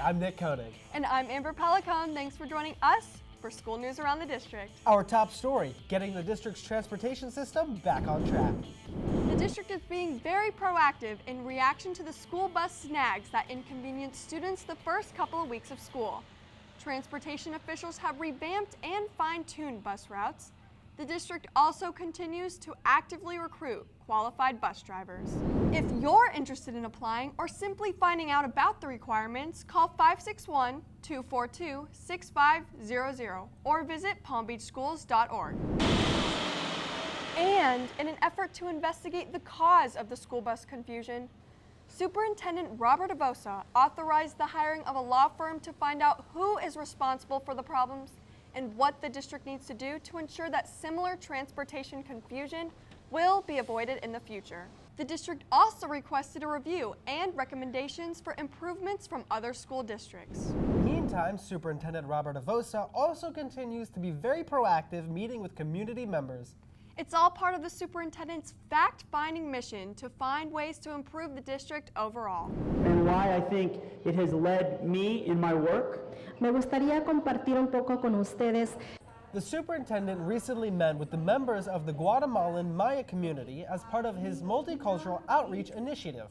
I'm Nick Koenig. And I'm Amber Pelicone. Thanks for joining us for School News Around the District. Our top story, getting the district's transportation system back on track. The district is being very proactive in reaction to the school bus snags that inconvenience students the first couple of weeks of school. Transportation officials have revamped and fine-tuned bus routes. The district also continues to actively recruit qualified bus drivers. If you're interested in applying or simply finding out about the requirements, call 561-242-6500 or visit palmbeachschools.org. And in an effort to investigate the cause of the school bus confusion, Superintendent Robert Avosa authorized the hiring of a law firm to find out who is responsible for the problems and what the district needs to do to ensure that similar transportation confusion will be avoided in the future. The district also requested a review and recommendations for improvements from other school districts. Meantime, Superintendent Robert Avosa also continues to be very proactive, meeting with community members. It's all part of the superintendent's fact-finding mission to find ways to improve the district overall. And why I think it has led me in my work. Me gustaría compartir un poco con ustedes. The superintendent recently met with the members of the Guatemalan Maya community as part of his multicultural outreach initiative.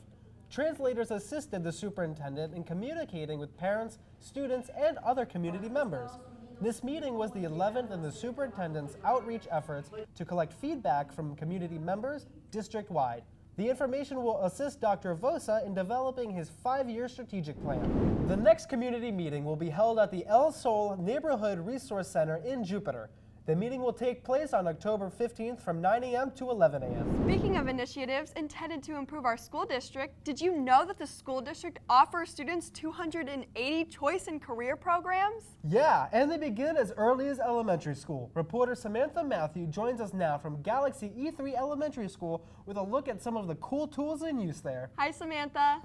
Translators assisted the superintendent in communicating with parents, students, and other community members. This meeting was the 11th in the superintendent's outreach efforts to collect feedback from community members district-wide. The information will assist Dr. Avosa in developing his 5-year strategic plan. The next community meeting will be held at the El Sol Neighborhood Resource Center in Jupiter. The meeting will take place on October 15th from 9 a.m. to 11 a.m. Speaking of initiatives intended to improve our school district, did you know that the school district offers students 280 choice and career programs? Yeah, and they begin as early as elementary school. Reporter Samantha Matthew joins us now from Galaxy E3 Elementary School with a look at some of the cool tools in use there. Hi, Samantha.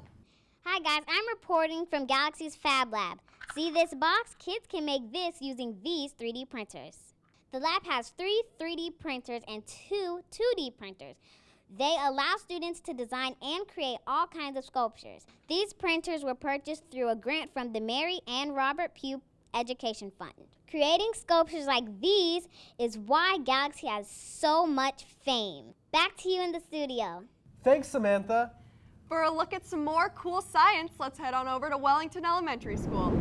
Hi guys, I'm reporting from Galaxy's Fab Lab. See this box? Kids can make this using these 3D printers. The lab has 3 3D printers and 2 2D printers. They allow students to design and create all kinds of sculptures. These printers were purchased through a grant from the Mary and Robert Pugh Education Fund. Creating sculptures like these is why Galaxy has so much fame. Back to you in the studio. Thanks, Samantha. For a look at some more cool science, let's head on over to Wellington Elementary School.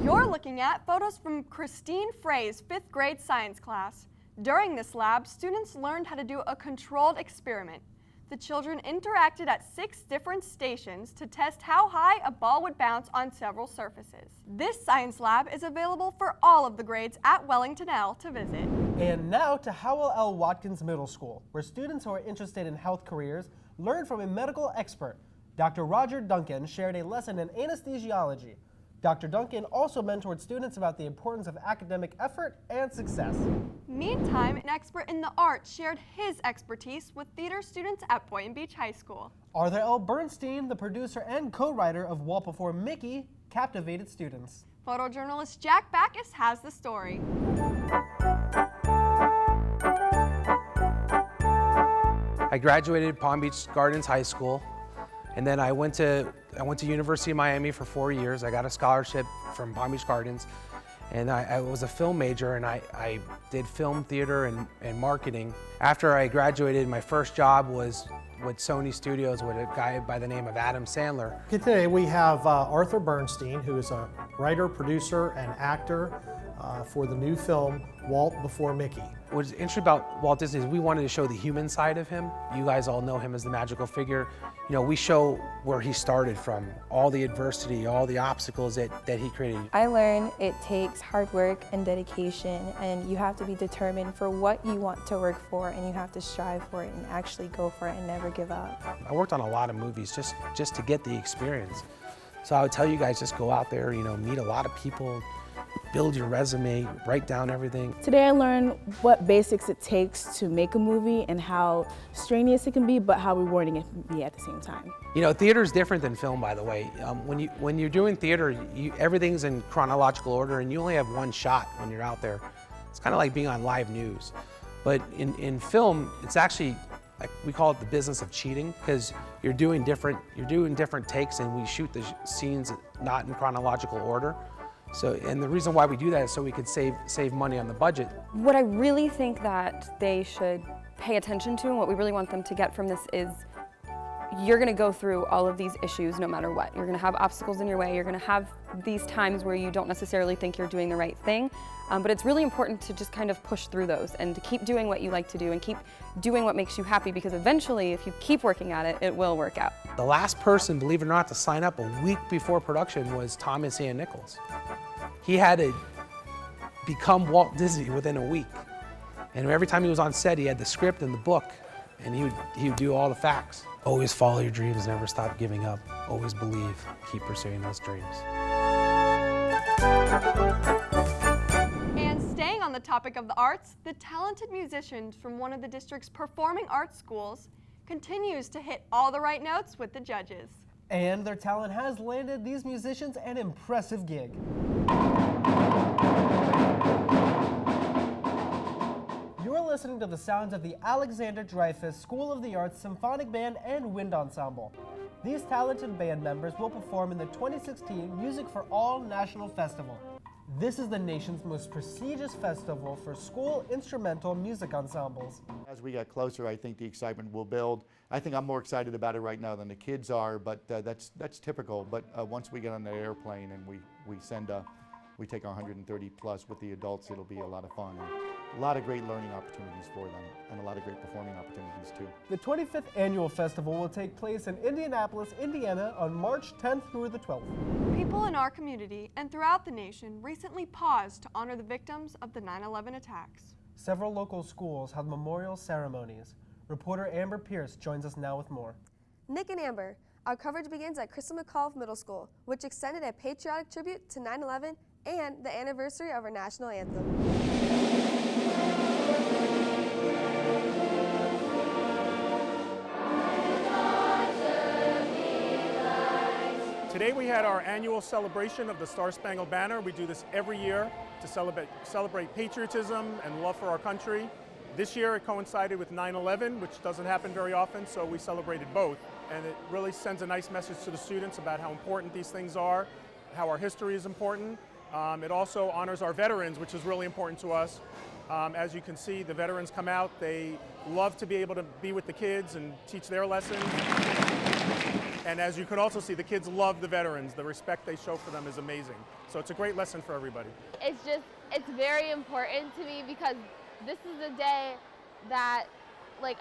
You're looking at photos from Christine Frey's 5th grade science class. During this lab, students learned how to do a controlled experiment. The children interacted at 6 different stations to test how high a ball would bounce on several surfaces. This science lab is available for all of the grades at Wellington L to visit. And now to Howell L. Watkins Middle School, where students who are interested in health careers learn from a medical expert. Dr. Roger Duncan shared a lesson in anesthesiology. Dr. Duncan also mentored students about the importance of academic effort and success. Meantime, an expert in the arts shared his expertise with theater students at Boynton Beach High School. Arthur L. Bernstein, the producer and co-writer of Walt Before Mickey, captivated students. Photojournalist Jack Backus has the story. I graduated Palm Beach Gardens High School, and then I went to University of Miami for 4 years. I got a scholarship from Palm Beach Gardens, and I was a film major, and I did film, theater, and marketing. After I graduated, my first job was with Sony Studios with a guy by the name of Adam Sandler. Okay, today we have Arthur Bernstein, who is a writer, producer, and actor for the new film, Walt Before Mickey. What's interesting about Walt Disney is we wanted to show the human side of him. You guys all know him as the magical figure. You know, we show where he started from, all the adversity, all the obstacles that he created. I learned it takes hard work and dedication, and you have to be determined for what you want to work for, and you have to strive for it and actually go for it and never give up. I worked on a lot of movies just to get the experience. So I would tell you guys, just go out there, you know, meet a lot of people, build your resume, write down everything. Today I learned what basics it takes to make a movie and how strenuous it can be, but how rewarding it can be at the same time. You know, theater is different than film, by the way. When you're doing theater, everything's in chronological order, and you only have one shot when you're out there. It's kind of like being on live news. But in film, it's actually we call it the business of cheating, because you're doing different takes, and we shoot the scenes not in chronological order. So, and the reason why we do that is so we could save money on the budget. What I really think that they should pay attention to, and what we really want them to get from this, is you're going to go through all of these issues no matter what. You're going to have obstacles in your way. You're going to have these times where you don't necessarily think you're doing the right thing. But it's really important to just kind of push through those and to keep doing what you like to do and keep doing what makes you happy, because eventually, if you keep working at it, it will work out. The last person, believe it or not, to sign up a week before production was Thomas Ian Nichols. He had to become Walt Disney within a week. And every time he was on set, he had the script and the book, and he would do all the facts. Always follow your dreams, never stop giving up. Always believe, keep pursuing those dreams. And staying on the topic of the arts, the talented musicians from one of the district's performing arts schools continues to hit all the right notes with the judges. And their talent has landed these musicians an impressive gig. You're listening to the sounds of the Alexander Dreyfus School of the Arts Symphonic Band and Wind Ensemble. These talented band members will perform in the 2016 Music for All National Festival. This is the nation's most prestigious festival for school instrumental music ensembles. As we get closer, I think the excitement will build. I think I'm more excited about it right now than the kids are, but that's typical. But once we get on the airplane and we take our 130 plus with the adults, it'll be a lot of fun. And a lot of great learning opportunities for them, and a lot of great performing opportunities too. The 25th annual festival will take place in Indianapolis, Indiana on March 10th through the 12th. People in our community and throughout the nation recently paused to honor the victims of the 9/11 attacks. Several local schools held memorial ceremonies. Reporter Amber Pierce joins us now with more. Nick and Amber, our coverage begins at Crystal McAuliffe Middle School, which extended a patriotic tribute to 9/11 and the anniversary of our national anthem. Today we had our annual celebration of the Star-Spangled Banner. We do this every year to celebrate patriotism and love for our country. This year it coincided with 9/11, which doesn't happen very often, so we celebrated both. And it really sends a nice message to the students about how important these things are, how our history is important. It also honors our veterans, which is really important to us. As you can see, the veterans come out. They love to be able to be with the kids and teach their lessons. And as you can also see, the kids love the veterans. The respect they show for them is amazing. So it's a great lesson for everybody. It's very important to me, because this is the day that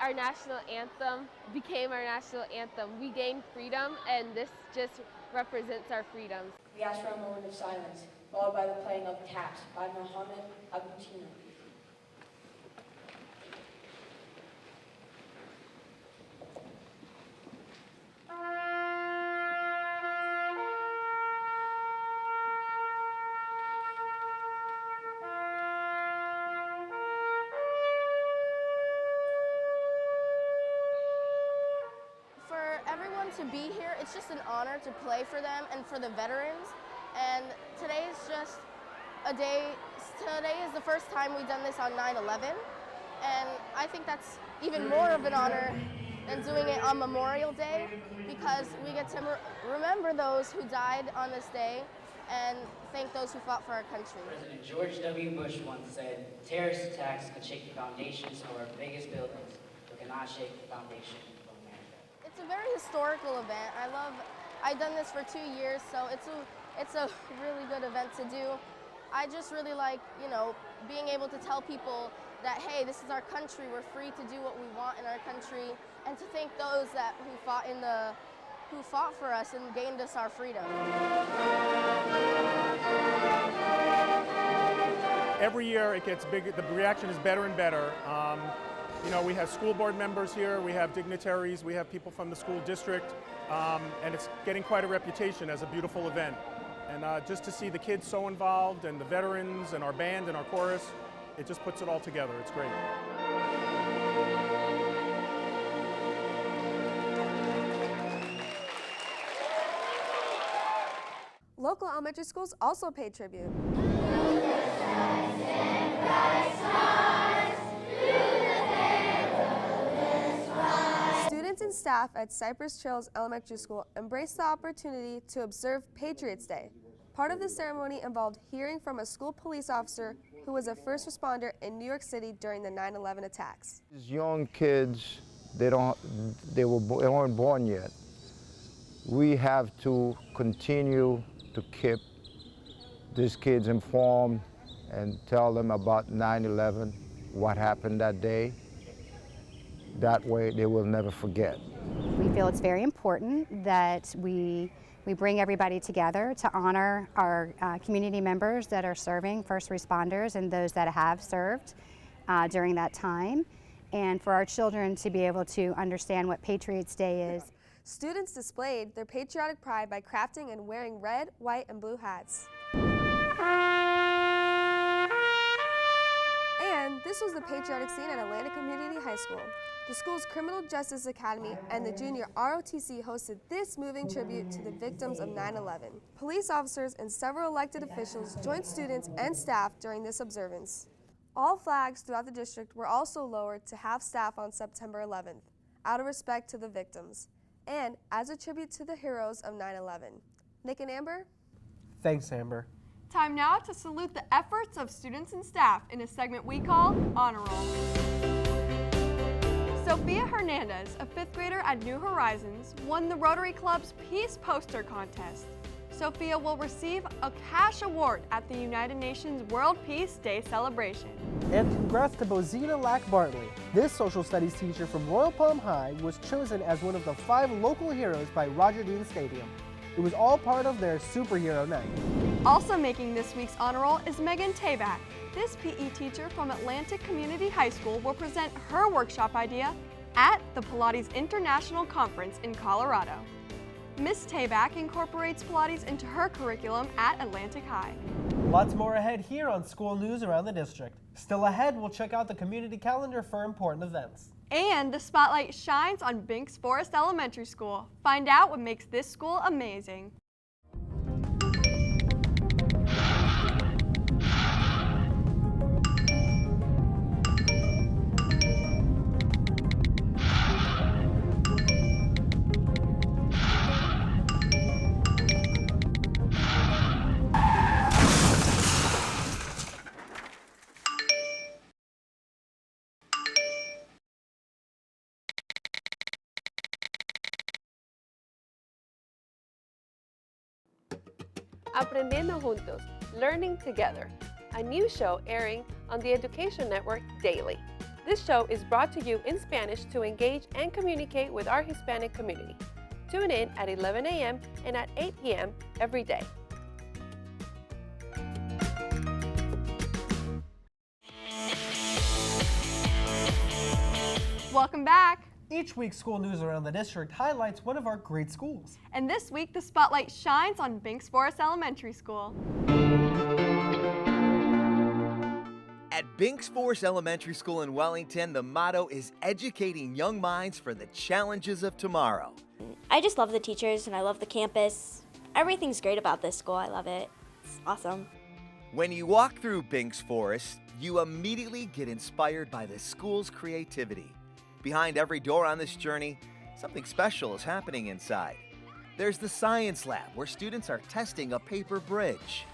our national anthem became our national anthem. We gained freedom, and this just represents our freedoms. We ask for a moment of silence, followed by the playing of Taps by Mohammed Abutina. For everyone to be here, it's just an honor to play for them and for the veterans. And today is just a day, today is the first time we've done this on 9/11. And I think that's even more of an honor than doing it on Memorial Day, because we get to remember those who died on this day and thank those who fought for our country. President George W. Bush once said, "Terrorist attacks can shake the foundations of our biggest buildings, but cannot shake the foundation of America." It's a very historical event. I've done this for 2 years, so it's a really good event to do. I just really like, being able to tell people that, hey, this is our country, we're free to do what we want in our country, and to thank those who fought for us and gained us our freedom. Every year it gets bigger, the reaction is better and better. We have school board members here, we have dignitaries, we have people from the school district, and it's getting quite a reputation as a beautiful event. And just to see the kids so involved, and the veterans, and our band, and our chorus, it just puts it all together. It's great. Local elementary schools also pay tribute. staff at Cypress Trails Elementary School embraced the opportunity to observe Patriots Day. Part of the ceremony involved hearing from a school police officer who was a first responder in New York City during the 9/11 attacks. These young kids, they weren't born yet. We have to continue to keep these kids informed and tell them about 9/11, what happened that day. That way they will never forget. We feel it's very important that we bring everybody together to honor our community members that are serving, first responders and those that have served during that time, and for our children to be able to understand what Patriots Day is. Students displayed their patriotic pride by crafting and wearing red, white, and blue hats. And this was the patriotic scene at Atlanta Community High School. The school's Criminal Justice Academy and the junior ROTC hosted this moving tribute to the victims of 9/11. Police officers and several elected officials joined students and staff during this observance. All flags throughout the district were also lowered to half staff on September 11th, out of respect to the victims, and as a tribute to the heroes of 9/11. Nick and Amber? Thanks, Amber. Time now to salute the efforts of students and staff in a segment we call Honor Roll. Sophia Hernandez, a 5th grader at New Horizons, won the Rotary Club's Peace Poster Contest. Sophia will receive a cash award at the United Nations World Peace Day celebration. And congrats to Bozina Lack-Bartley. This social studies teacher from Royal Palm High was chosen as one of the 5 local heroes by Roger Dean Stadium. It was all part of their superhero night. Also making this week's honor roll is Megan Tabak. This PE teacher from Atlantic Community High School will present her workshop idea at the Pilates International Conference in Colorado. Miss Tabak incorporates Pilates into her curriculum at Atlantic High. Lots more ahead here on school news around the district. Still ahead, we'll check out the community calendar for important events. And the spotlight shines on Binks Forest Elementary School. Find out what makes this school amazing. Aprendiendo Juntos, Learning Together, a new show airing on the Education Network daily. This show is brought to you in Spanish to engage and communicate with our Hispanic community. Tune in at 11 a.m. and at 8 p.m. every day. Welcome back. Each week, school news around the district highlights one of our great schools. And this week, the spotlight shines on Binks Forest Elementary School. At Binks Forest Elementary School in Wellington, the motto is educating young minds for the challenges of tomorrow. I just love the teachers and I love the campus. Everything's great about this school. I love it. It's awesome. When you walk through Binks Forest, you immediately get inspired by the school's creativity. Behind every door on this journey, something special is happening inside. There's the science lab where students are testing a paper bridge.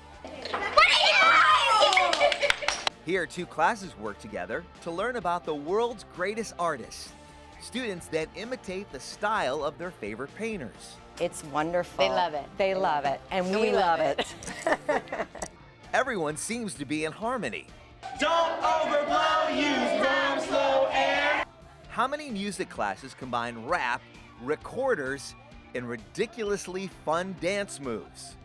Here, 2 classes work together to learn about the world's greatest artists. Students then imitate the style of their favorite painters. It's wonderful. They love it. They love it. And we love it. Everyone seems to be in harmony. Don't overblow, use warm, slow air. How many music classes combine rap, recorders, and ridiculously fun dance moves?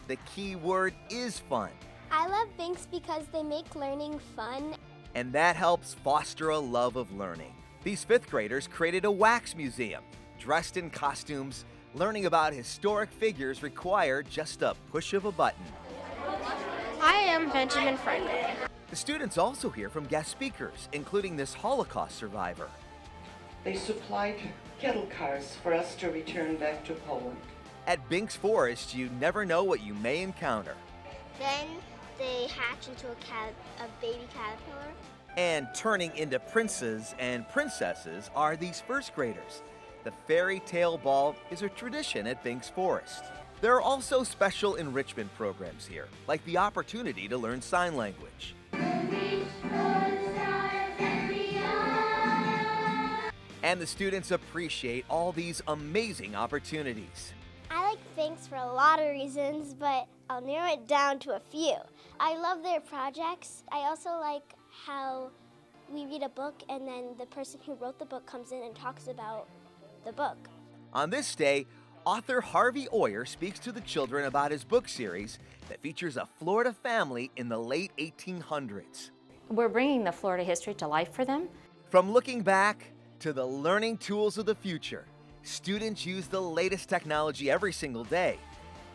The key word is fun. I love Binks because they make learning fun. And that helps foster a love of learning. These 5th graders created a wax museum. Dressed in costumes, learning about historic figures required just a push of a button. I am Benjamin Franklin. The students also hear from guest speakers, including this Holocaust survivor. They supplied kettle cars for us to return back to Poland. At Binks Forest, you never know what you may encounter. Then they hatch into a baby caterpillar. And turning into princes and princesses are these 1st graders. The fairy tale ball is a tradition at Binks Forest. There are also special enrichment programs here, like the opportunity to learn sign language. And the students appreciate all these amazing opportunities. I like Binks for a lot of reasons, but I'll narrow it down to a few. I love their projects. I also like how we read a book and then the person who wrote the book comes in and talks about the book. On this day, author Harvey Oyer speaks to the children about his book series that features a Florida family in the late 1800s. We're bringing the Florida history to life for them. From looking back to the learning tools of the future, students use the latest technology every single day.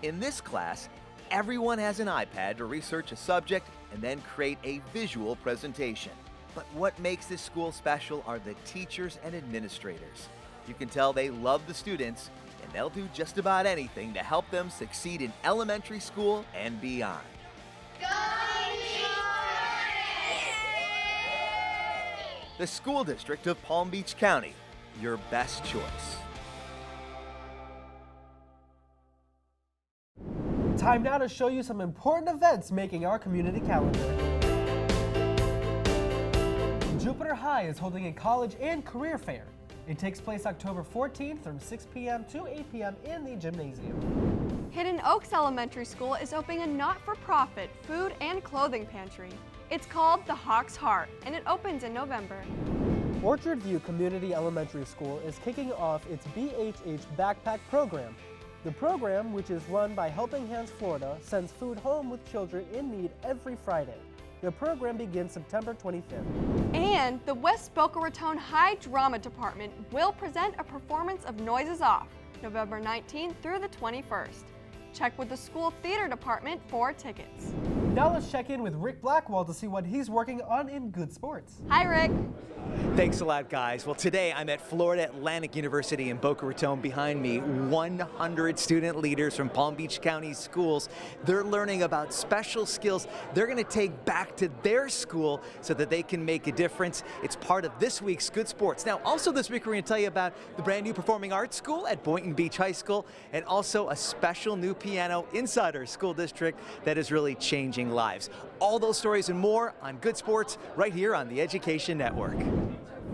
In this class, everyone has an iPad to research a subject and then create a visual presentation. But what makes this school special are the teachers and administrators. You can tell they love the students, and they'll do just about anything to help them succeed in elementary school and beyond. The School District of Palm Beach County, your best choice. Time now to show you some important events making our community calendar. Jupiter High is holding a college and career fair. It takes place October 14th from 6 p.m. to 8 p.m. in the gymnasium. Hidden Oaks Elementary School is opening a not-for-profit food and clothing pantry. It's called the Hawk's Heart, and it opens in November. Orchard View Community Elementary School is kicking off its BHH Backpack program. The program, which is run by Helping Hands Florida, sends food home with children in need every Friday. The program begins September 25th. And the West Boca Raton High Drama Department will present a performance of Noises Off, November 19th through the 21st. Check with the school theater department for tickets. Now let's check in with Rick Blackwell to see what he's working on in Good Sports. Hi, Rick. Thanks a lot, guys. Well, today I'm at Florida Atlantic University in Boca Raton. Behind me, 100 student leaders from Palm Beach County schools. They're learning about special skills they're going to take back to their school so that they can make a difference. It's part of this week's Good Sports. Now, also this week, we're going to tell you about the brand new Performing Arts School at Boynton Beach High School, and also a special new piano inside our school district that is really changing lives. All those stories and more on Good Sports right here on the Education Network.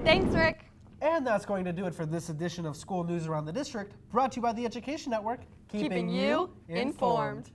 Thanks, Rick. And that's going to do it for this edition of School News Around the District, brought to you by the Education Network, keeping you informed.